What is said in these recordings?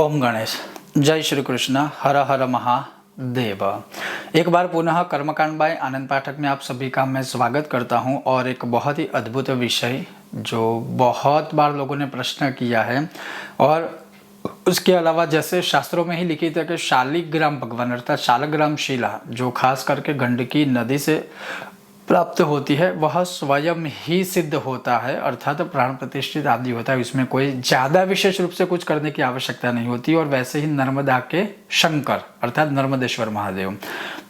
ओम गणेश। जय श्री कृष्ण। हर हर महादेव। एक बार पुनः कर्मकांड बाय आनंद पाठक में आप सभी का मैं स्वागत करता हूं और एक बहुत ही अद्भुत विषय जो बहुत बार लोगों ने प्रश्न किया है और उसके अलावा जैसे शास्त्रों में ही लिखित है कि शालिग्राम भगवान अर्थात शालग्राम शिला जो खास करके गंडकी नदी से प्राप्त होती है वह स्वयं ही सिद्ध होता है अर्थात प्राण प्रतिष्ठित आदि होता है। इसमें कोई ज़्यादा विशेष रूप से कुछ करने की आवश्यकता नहीं होती। और वैसे ही नर्मदा के शंकर अर्थात नर्मदेश्वर महादेव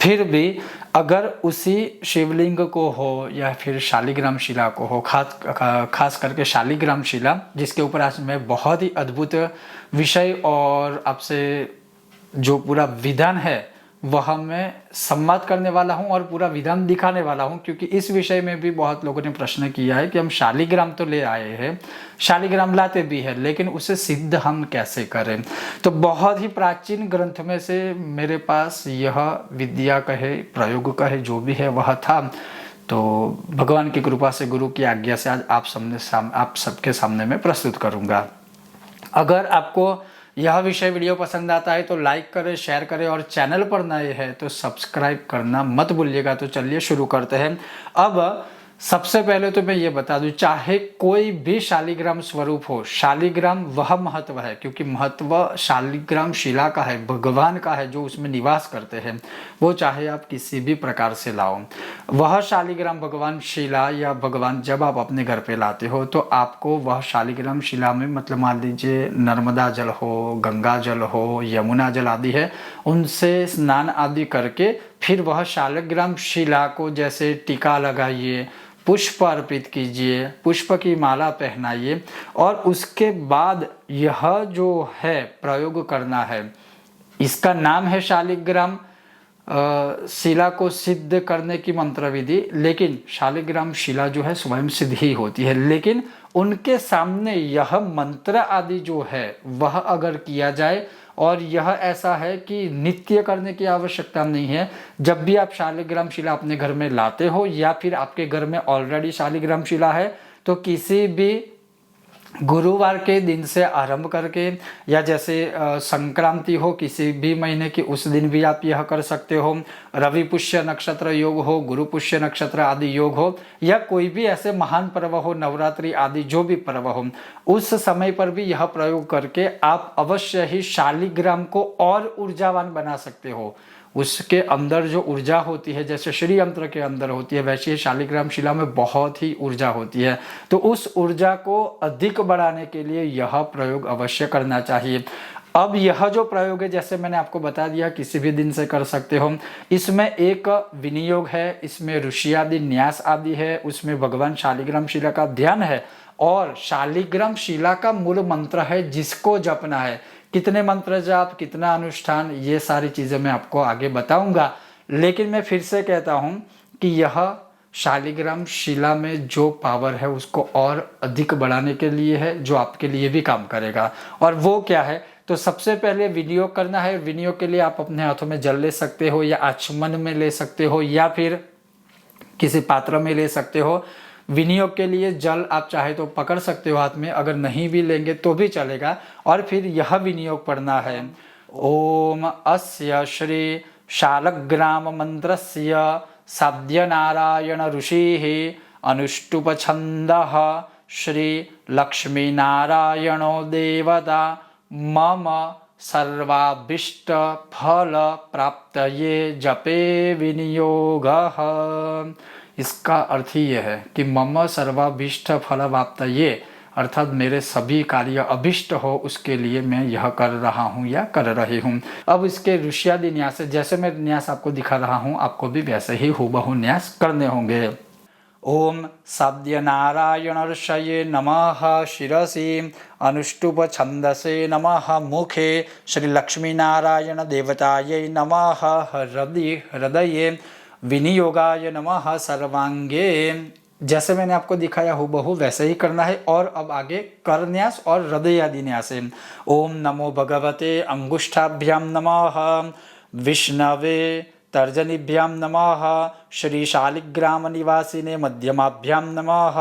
फिर भी अगर उसी शिवलिंग को हो या फिर शालिग्राम शिला को हो, खास करके शालिग्राम शिला जिसके ऊपर आज मैं बहुत ही अद्भुत विषय और आपसे जो पूरा विधान है वह मैं संवाद करने वाला हूं और पूरा विधान दिखाने वाला हूं, क्योंकि इस विषय में भी बहुत लोगों ने प्रश्न किया है कि हम शालिग्राम तो ले आए हैं, शालिग्राम लाते भी है, लेकिन उसे सिद्ध हम कैसे करें। तो बहुत ही प्राचीन ग्रंथ में से मेरे पास यह विद्या कहे प्रयोग कहे जो भी है वह था। तो भगवान की कृपा से गुरु की आज्ञा से आज आप सबके सामने मैं प्रस्तुत करूँगा। अगर आपको यह विषय वीडियो पसंद आता है तो लाइक करें, शेयर करें और चैनल पर नए हैं तो सब्सक्राइब करना मत भूलिएगा। तो चलिए शुरू करते हैं। अब सबसे पहले तो मैं ये बता दूं, चाहे कोई भी शालिग्राम स्वरूप हो, शालिग्राम वह महत्व है क्योंकि महत्व शालिग्राम शिला का है, भगवान का है जो उसमें निवास करते हैं। वो चाहे आप किसी भी प्रकार से लाओ, वह शालिग्राम भगवान शिला या भगवान जब आप अपने घर पे लाते हो तो आपको वह शालिग्राम शिला में मतलब मान लीजिए नर्मदा जल हो, गंगा जल हो, यमुना जल आदि है, उनसे स्नान आदि करके फिर वह शालिग्राम शिला को जैसे टीका लगाइए, पुष्प अर्पित कीजिए, पुष्प की माला पहनाइए और उसके बाद यह जो है प्रयोग करना है। इसका नाम है शालिग्राम शिला को सिद्ध करने की मंत्र विधि, लेकिन शालिग्राम शिला जो है स्वयं सिद्ध ही होती है। लेकिन उनके सामने यह मंत्र आदि जो है वह अगर किया जाए, और यह ऐसा है कि नित्य करने की आवश्यकता नहीं है। जब भी आप शालिग्राम शिला अपने घर में लाते हो या फिर आपके घर में ऑलरेडी शालिग्राम शिला है तो किसी भी गुरुवार के दिन से आरंभ करके या जैसे संक्रांति हो किसी भी महीने की उस दिन भी आप यह कर सकते हो। रवि पुष्य नक्षत्र योग हो, गुरु पुष्य नक्षत्र आदि योग हो या कोई भी ऐसे महान पर्व हो, नवरात्रि आदि जो भी पर्व हो, उस समय पर भी यह प्रयोग करके आप अवश्य ही शालिग्राम को और ऊर्जावान बना सकते हो। उसके अंदर जो ऊर्जा होती है जैसे श्री यंत्र के अंदर होती है वैसे ही शालिग्राम शिला में बहुत ही ऊर्जा होती है। तो उस ऊर्जा को अधिक बढ़ाने के लिए यह प्रयोग अवश्य करना चाहिए। अब यह जो प्रयोग है जैसे मैंने आपको बता दिया किसी भी दिन से कर सकते हो। इसमें एक विनियोग है, इसमें ऋषि आदि न्यास आदि है, उसमें भगवान शालिग्राम शिला का ध्यान है और शालिग्राम शिला का मूल मंत्र है जिसको जपना है। कितने मंत्र जाप, कितना अनुष्ठान, ये सारी चीज़ें मैं आपको आगे बताऊंगा। लेकिन मैं फिर से कहता हूं कि यह शालिग्राम शिला में जो पावर है उसको और अधिक बढ़ाने के लिए है, जो आपके लिए भी काम करेगा। और वो क्या है, तो सबसे पहले विनियोग करना है। विनियोग के लिए आप अपने हाथों में जल ले सकते हो या आचमन में ले सकते हो या फिर किसी पात्र में ले सकते हो। विनियोग के लिए जल आप चाहे तो पकड़ सकते हो हाथ में, अगर नहीं भी लेंगे तो भी चलेगा। और फिर यह विनियोग पढ़ना है, ओम अस्य श्री शालग्राम मंत्रस्य साध्य नारायण ऋषि अनुष्टुप छंदः श्री लक्ष्मी नारायणो देवता मम सर्वाभीष्ट फल प्राप्तये जपे विनियोगः। इसका अर्थ ही यह है कि मम सर्वाभीष्ट फल प्राप्तये अर्थात मेरे सभी कार्य अभिष्ट हो उसके लिए मैं यह कर रहा हूँ या कर रही हूँ। अब इसके ऋष्यादि न्यास जैसे मैं न्यास आपको दिखा रहा हूँ आपको भी वैसे ही हूबहू न्यास करने होंगे। ओम साध्य नारायण ऋषये नमः शिरसि अनुष्टुप छंदसे नमः मुखे श्री लक्ष्मी नारायण देवतायै नमः हृदये विनियोगाय नमः सर्वांगे। जैसे मैंने आपको दिखाया हूबहू वैसे ही करना है। और अब आगे कर न्यास और हृदय आदि न्यास है। ओम नमो भगवते अंगुष्ठाभ्याम नमः विष्णवे तर्जनीभ्यां नमः। श्री शालिग्राम निवासिने मध्यमाभ्यां नमः।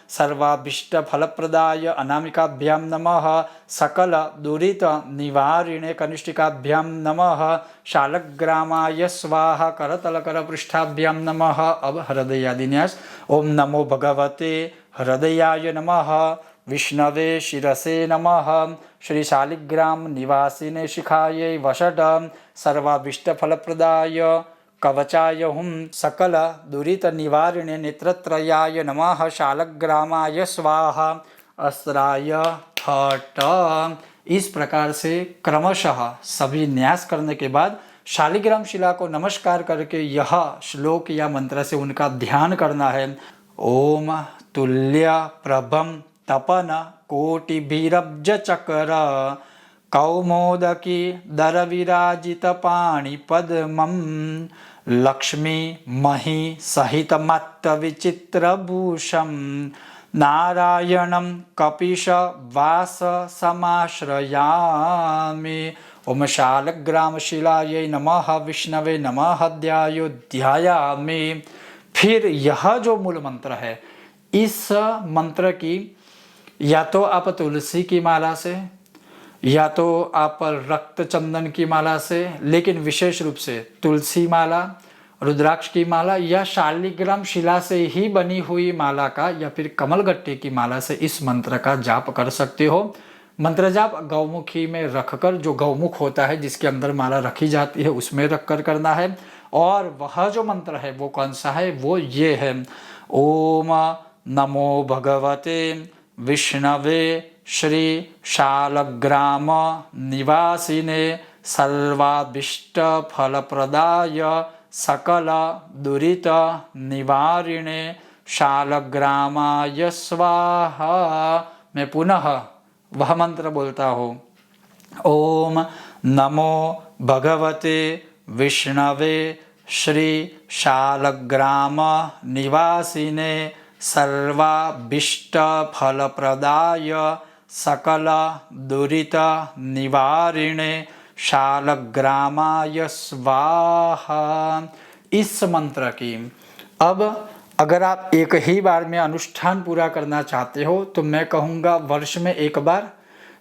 सर्वाभीष्टफलप्रदाय अनामिकाभ्यां नमः। सकल दुरित निवारिणे कनिष्ठिकाभ्यां नमः। शालग्रामाय स्वाहा। करतलकरपृष्ठाभ्यां नमः। अब हृदयादिन्यास। ओम नमो भगवते हृदयाय नमः। विष्णवे शिरसे नमः। श्री शालिग्राम निवासिने शिखायै वषट। सर्वाभीष्टफलप्रदाय कवचाय हुम। सकल दुरित निवारिणे नेत्रत्रयाय नमः। शालग्रामाय स्वाहा। अस्त्राय फट। इस प्रकार से क्रमशः सभी न्यास करने के बाद शालिग्राम शिला को नमस्कार करके यह श्लोक या मंत्र से उनका ध्यान करना है। ओम तुल्य प्रभम तपन कोटिभिरब्ज चक्र कौमोदकी दर विराजित पाणि पद्मं लक्ष्मी मही सहित मत्त विचित्र भूषम नारायणं कपीश वास समाश्रयामि। ओम शालग्राम शिलायै नमः। विष्णवे नमः। ध्यायामि। फिर यह जो मूल मंत्र है, इस मंत्र की या तो आप तुलसी की माला से या तो आप रक्त चंदन की माला से, लेकिन विशेष रूप से तुलसी माला, रुद्राक्ष की माला या शालिग्राम शिला से ही बनी हुई माला का या फिर कमलगट्टे की माला से इस मंत्र का जाप कर सकते हो। मंत्र जाप गौमुखी में रखकर, जो गौमुख होता है जिसके अंदर माला रखी जाती है उसमें रखकर करना है। और वह जो मंत्र है वो कौन सा है, वो ये है। ओम नमो भगवते विष्णवे श्री शालग्राम निवासिने सर्वाभीष्ट फलप्रदाय सकल दुरित निवारिणे शालग्रामाय स्वाहा। मैं पुनः वह मंत्र बोलता हूँ। ओम नमो भगवते विष्णवे श्री शालग्राम निवासिने सर्वाभीष्ट फलप्रदाय सकल दुरित निवारिणे शालग्रामाय स्वाहा। इस मंत्र की अब अगर आप एक ही बार में अनुष्ठान पूरा करना चाहते हो तो मैं कहूँगा वर्ष में एक बार,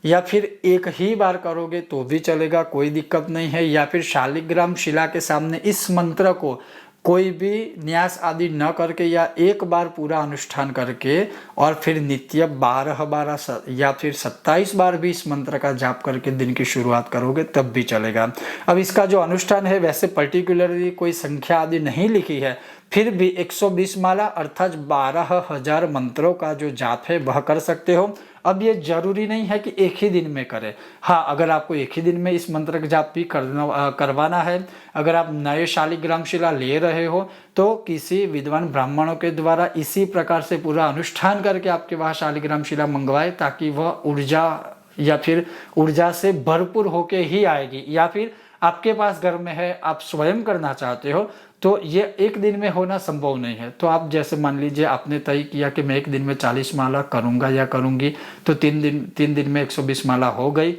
या फिर एक ही बार करोगे तो भी चलेगा, कोई दिक्कत नहीं है। या फिर शालिग्राम शिला के सामने इस मंत्र को कोई भी न्यास आदि न करके या एक बार पूरा अनुष्ठान करके और फिर नित्य 12 या फिर 27 बार भी इस मंत्र का जाप करके दिन की शुरुआत करोगे तब भी चलेगा। अब इसका जो अनुष्ठान है वैसे पर्टिकुलरली कोई संख्या आदि नहीं लिखी है, फिर भी 120 माला अर्थात 12,000 मंत्रों का जो जाप है वह कर सकते हो। अब ये जरूरी नहीं है कि एक ही दिन में करें। हाँ, अगर आपको एक ही दिन में इस मंत्र का जाप भी करवाना है, अगर आप नए शालिग्राम शिला ले रहे हो तो किसी विद्वान ब्राह्मणों के द्वारा इसी प्रकार से पूरा अनुष्ठान करके आपके वहाँ शालिग्राम शिला मंगवाए, ताकि वह ऊर्जा या फिर ऊर्जा से भरपूर होके ही आएगी। या फिर आपके पास घर में है, आप स्वयं करना चाहते हो तो ये एक दिन में होना संभव नहीं है। तो आप जैसे मान लीजिए आपने तय किया कि मैं एक दिन में 40 माला करूंगा या करूंगी, तो 3 दिन में 120 माला हो गई।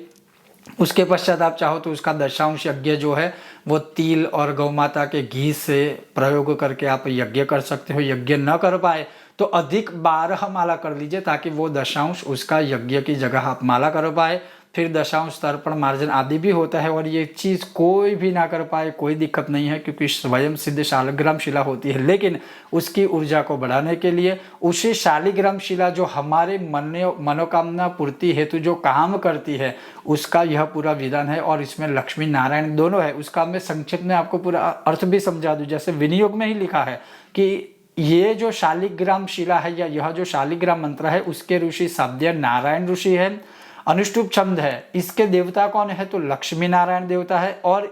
उसके पश्चात आप चाहो तो उसका दशांश यज्ञ जो है वो तिल और गौ माता के घी से प्रयोग करके आप यज्ञ कर सकते हो। यज्ञ न कर पाए तो अधिक 12 माला कर लीजिए, ताकि वो दशांश उसका यज्ञ की जगह आप माला कर पाए। फिर दशांश तर्पण मार्जन आदि भी होता है, और ये चीज़ कोई भी ना कर पाए कोई दिक्कत नहीं है, क्योंकि स्वयं सिद्ध शालिग्राम शिला होती है। लेकिन उसकी ऊर्जा को बढ़ाने के लिए उसी शालिग्राम शिला जो हमारे मनोकामना पूर्ति हेतु जो काम करती है उसका यह पूरा विधान है। और इसमें लक्ष्मी नारायण दोनों है। उसका मैं संक्षिप्त में आपको पूरा अर्थ भी समझा दूँ। जैसे विनियोग में ही लिखा है कि ये जो शालिग्राम शिला है या यह जो शालिग्राम मंत्र है उसके ऋषि शाब्दिया नारायण ऋषि है, अनुष्टुप छंद है। इसके देवता कौन है तो लक्ष्मी नारायण देवता है। और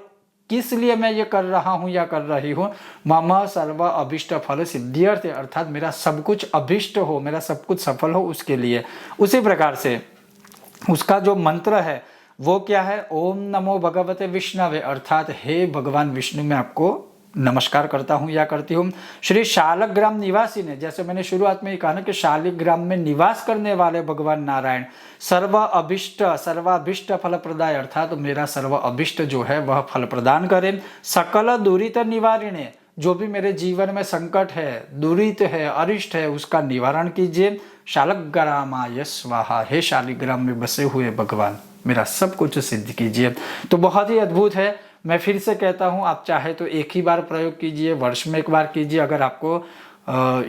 किस लिए मैं ये कर रहा हूँ या कर रही हूँ, मम सर्व अभिष्ट फल सिद्ध्यर्थ, अर्थात मेरा सब कुछ अभिष्ट हो, मेरा सब कुछ सफल हो, उसके लिए। उसी प्रकार से उसका जो मंत्र है वो क्या है, ओम नमो भगवते विष्णवे, अर्थात हे भगवान विष्णु मैं आपको नमस्कार करता हूँ या करती हूँ। श्री शालग्राम निवासी ने, जैसे मैंने शुरुआत में ही कहा ना कि शालिग्राम में निवास करने वाले भगवान नारायण सर्वाभिष्ट फल प्रदाय, अर्थात तो मेरा सर्व अभिष्ट जो है वह फल प्रदान करें। सकल दुरित निवारिणे, जो भी मेरे जीवन में संकट है, दुरित है, अरिष्ट है, उसका निवारण कीजिए। शालग्रामाय स्वाहा, हे शालिग्राम में बसे हुए भगवान मेरा सब कुछ सिद्ध कीजिए। तो बहुत ही अद्भुत है। मैं फिर से कहता हूँ, आप चाहे तो एक ही बार प्रयोग कीजिए, वर्ष में एक बार कीजिए। अगर आपको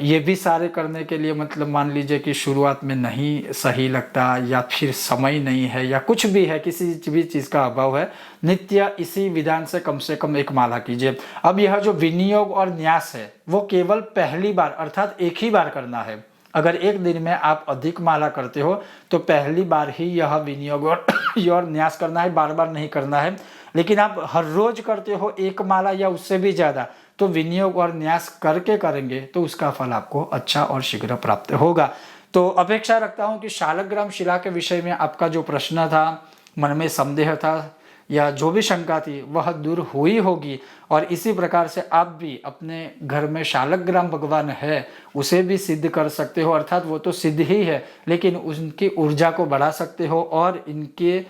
ये भी सारे करने के लिए मतलब मान लीजिए कि शुरुआत में नहीं सही लगता या फिर समय नहीं है या कुछ भी है, किसी भी चीज़ का अभाव है, नित्य इसी विधान से कम एक माला कीजिए। अब यह जो विनियोग और न्यास है वो केवल पहली बार अर्थात एक ही बार करना है। अगर एक दिन में आप अधिक माला करते हो तो पहली बार ही यह विनियोग और न्यास करना है, बार बार नहीं करना है। लेकिन आप हर रोज करते हो एक माला या उससे भी ज़्यादा, तो विनियोग और न्यास करके करेंगे तो उसका फल आपको अच्छा और शीघ्र प्राप्त होगा। तो अपेक्षा रखता हूँ कि शालग्राम शिला के विषय में आपका जो प्रश्न था, मन में संदेह था या जो भी शंका थी वह दूर हुई होगी। और इसी प्रकार से आप भी अपने घर में शालग्राम भगवान है उसे भी सिद्ध कर सकते हो, अर्थात वो तो सिद्ध ही है लेकिन उनकी ऊर्जा को बढ़ा सकते हो और इनके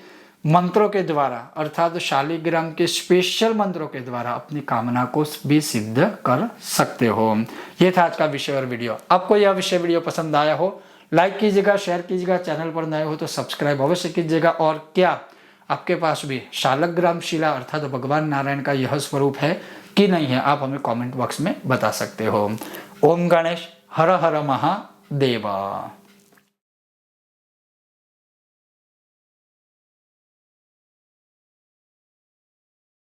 मंत्रों के द्वारा अर्थात शालिग्राम के स्पेशल मंत्रों के द्वारा अपनी कामना को भी सिद्ध कर सकते हो। ये था आज का विषय और वीडियो। आपको यह वीडियो पसंद आया हो लाइक कीजिएगा, शेयर कीजिएगा, चैनल पर नए हो तो सब्सक्राइब अवश्य कीजिएगा। और क्या आपके पास भी शालग्राम शिला अर्थात भगवान नारायण का यह स्वरूप है कि नहीं है, आप हमें कमेंट बॉक्स में बता सकते हो। ओम गणेश, हर हर महादेवा।